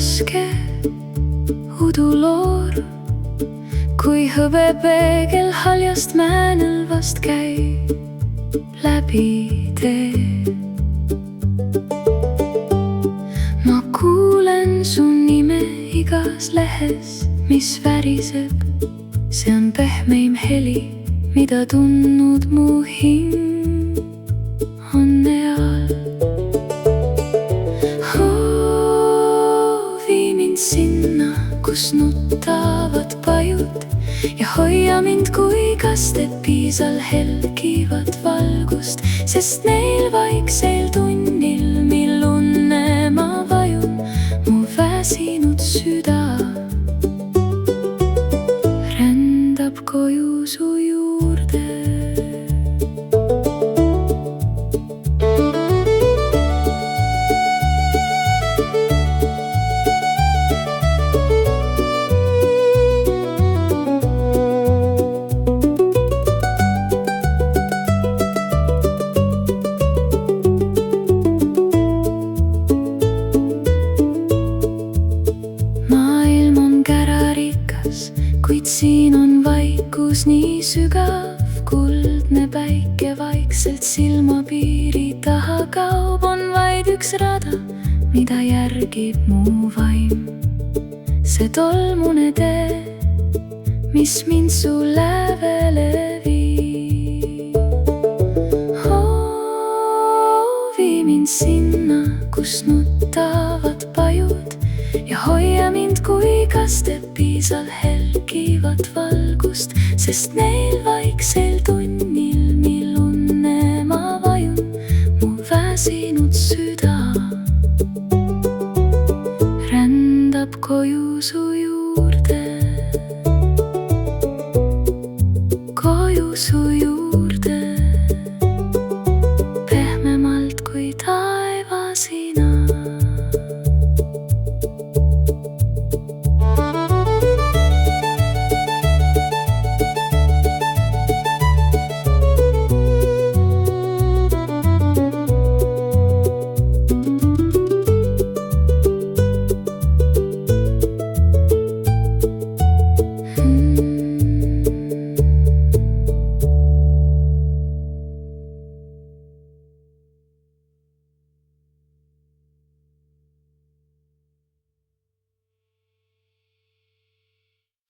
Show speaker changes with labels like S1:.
S1: raske uduloor, kui hõbepeegel haljast mäenõlvast käib läbi tee. Ma kuulen su nime igas lehes, mis väriseb. See on pehmeim heli, mida tundnud mu hing õnne all. Vii mind sinna, kus nutavad pajud, ja hoia mind, kui kastepiisal helgivad valgust, sest neil vaiksel tunnil, mil unne ma vajun, mu väsinud süda rändab koju su juurde. Kuid siin on vaikus nii sügav, kuldne päike vaikselt silmapiiri taha kaob. On vaid üks rada, mida järgib mu vaim. See tolmune tee, mis mind su lävele viib. Vii mind sinna, kus nutavad pajud, ja hoia mind, kui kastepiisal helgivad valgust, sest neil vaiksel tunnil, mil unne ma vajun, mu väsinud süda rändab koju su juurde, koju su juurde.